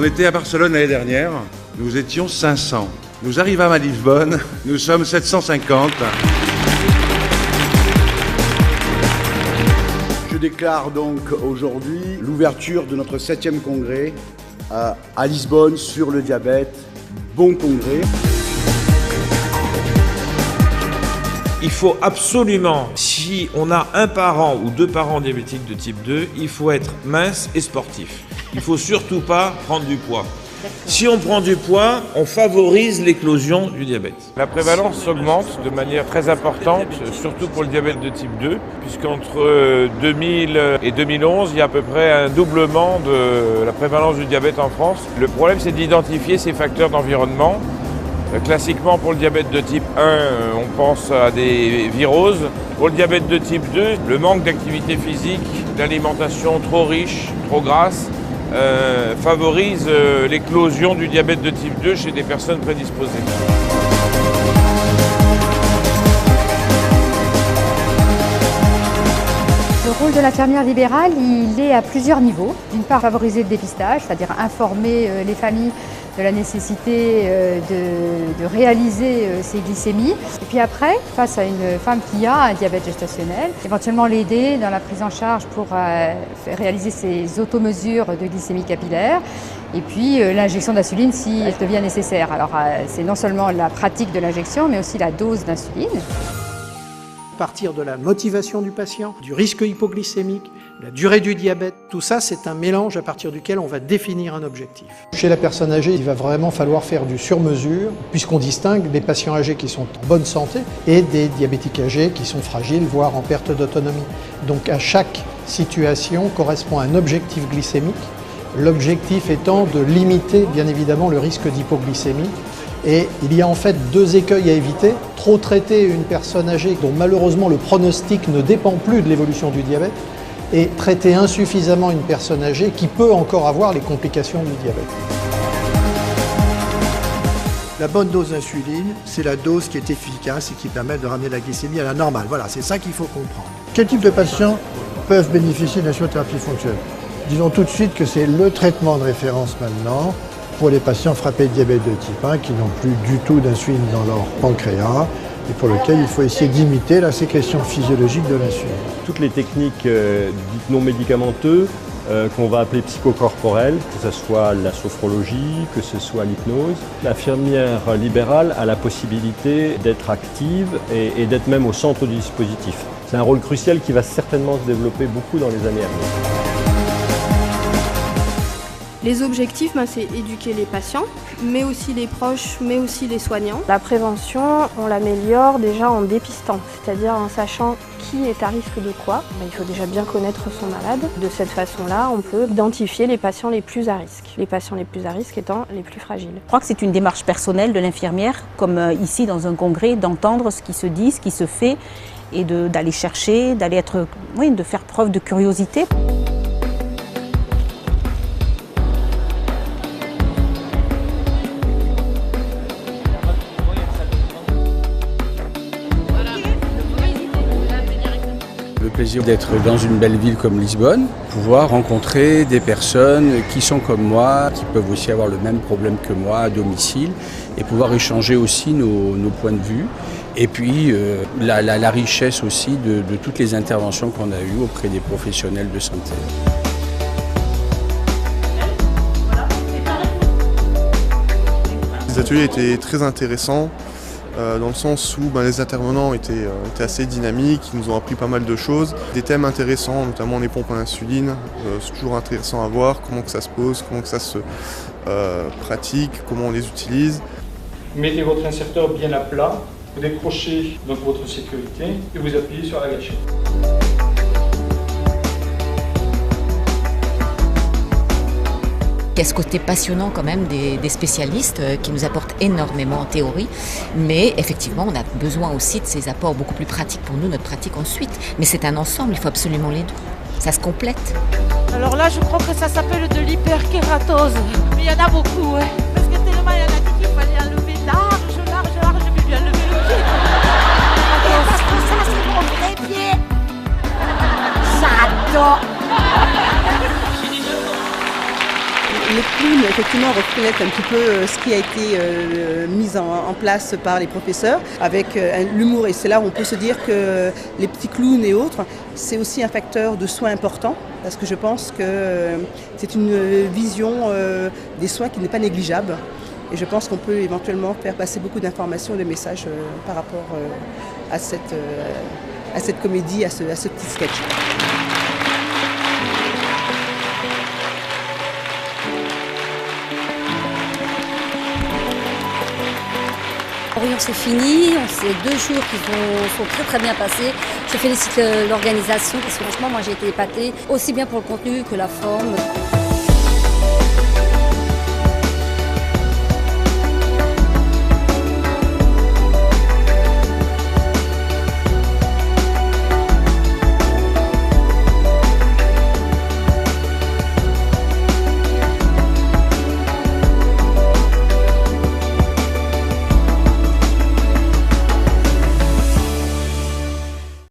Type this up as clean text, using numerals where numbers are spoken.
On était à Barcelone l'année dernière, nous étions 500. Nous arrivâmes à Lisbonne, nous sommes 750. Je déclare donc aujourd'hui l'ouverture de notre 7e congrès à Lisbonne sur le diabète. Bon congrès. Il faut absolument, si on a un parent ou deux parents diabétiques de type 2, il faut être mince et sportif. Il ne faut surtout pas prendre du poids. Si on prend du poids, on favorise l'éclosion du diabète. La prévalence augmente de manière très importante, surtout pour le diabète de type 2, puisqu'entre 2000 et 2011, il y a à peu près un doublement de la prévalence du diabète en France. Le problème, c'est d'identifier ces facteurs d'environnement. Classiquement, pour le diabète de type 1, on pense à des viroses. Pour le diabète de type 2, le manque d'activité physique, d'alimentation trop riche, trop grasse, favorise l'éclosion du diabète de type 2 chez des personnes prédisposées. Le rôle de l'infirmière libérale, il est à plusieurs niveaux. D'une part, favoriser le dépistage, c'est-à-dire informer les familles de la nécessité de réaliser ces glycémies. Et puis après, face à une femme qui a un diabète gestationnel, éventuellement l'aider dans la prise en charge pour réaliser ces automesures de glycémie capillaire. Et puis l'injection d'insuline si elle devient nécessaire. Alors c'est non seulement la pratique de l'injection, mais aussi la dose d'insuline. À partir de la motivation du patient, du risque hypoglycémique, la durée du diabète, tout ça c'est un mélange à partir duquel on va définir un objectif. Chez la personne âgée, il va vraiment falloir faire du sur-mesure puisqu'on distingue des patients âgés qui sont en bonne santé et des diabétiques âgés qui sont fragiles, voire en perte d'autonomie. Donc à chaque situation correspond un objectif glycémique, l'objectif étant de limiter bien évidemment le risque d'hypoglycémie. Et il y a en fait deux écueils à éviter. Trop traiter une personne âgée dont malheureusement le pronostic ne dépend plus de l'évolution du diabète et traiter insuffisamment une personne âgée qui peut encore avoir les complications du diabète. La bonne dose d'insuline, c'est la dose qui est efficace et qui permet de ramener la glycémie à la normale. Voilà, c'est ça qu'il faut comprendre. Quel type de patients peuvent bénéficier d'insulothérapie fonctionnelle? Disons tout de suite que c'est le traitement de référence maintenant pour les patients frappés de diabète de type 1 qui n'ont plus du tout d'insuline dans leur pancréas et pour lesquels il faut essayer d'imiter la sécrétion physiologique de l'insuline. Toutes les techniques dites non médicamenteuses qu'on va appeler psychocorporelles, que ce soit la sophrologie, que ce soit l'hypnose, l'infirmière libérale a la possibilité d'être active et d'être même au centre du dispositif. C'est un rôle crucial qui va certainement se développer beaucoup dans les années à venir. Les objectifs, c'est éduquer les patients, mais aussi les proches, mais aussi les soignants. La prévention, on l'améliore déjà en dépistant, c'est-à-dire en sachant qui est à risque de quoi. Il faut déjà bien connaître son malade. De cette façon-là, on peut identifier les patients les plus à risque. Les patients les plus à risque étant les plus fragiles. Je crois que c'est une démarche personnelle de l'infirmière, comme ici dans un congrès, d'entendre ce qui se dit, ce qui se fait, et d'aller chercher, de faire preuve de curiosité. Le plaisir d'être dans une belle ville comme Lisbonne, pouvoir rencontrer des personnes qui sont comme moi, qui peuvent aussi avoir le même problème que moi à domicile et pouvoir échanger aussi nos points de vue. Et puis la richesse aussi de toutes les interventions qu'on a eues auprès des professionnels de santé. Les ateliers étaient très intéressants. Dans le sens où les intervenants étaient assez dynamiques, ils nous ont appris pas mal de choses. Des thèmes intéressants, notamment les pompes à insuline, c'est toujours intéressant à voir, comment que ça se pose, comment que ça se pratique, comment on les utilise. Mettez votre inserteur bien à plat, vous décrochez donc votre sécurité et vous appuyez sur la gâchette. Il y a ce côté passionnant quand même des spécialistes qui nous apportent énormément en théorie, mais effectivement on a besoin aussi de ces apports beaucoup plus pratiques pour nous, notre pratique ensuite. Mais c'est un ensemble, il faut absolument les deux, ça se complète. Alors là je crois que ça s'appelle de l'hyperkératose, mais il y en a beaucoup, hein. Parce que tellement il y en a dit qu'il fallait enlever large, mais lui enlever le pied. Et parce que ça c'est mon vrai pied. J'adore. Les clowns effectivement reflète un petit peu ce qui a été mis en place par les professeurs avec l'humour. Et c'est là où on peut se dire que les petits clowns et autres, c'est aussi un facteur de soins important, parce que je pense que c'est une vision des soins qui n'est pas négligeable. Et je pense qu'on peut éventuellement faire passer beaucoup d'informations et de messages par rapport à cette comédie, à ce petit sketch. Oui, c'est fini, c'est 2 jours qui sont très très bien passés. Je félicite l'organisation parce que franchement moi j'ai été épatée, aussi bien pour le contenu que la forme.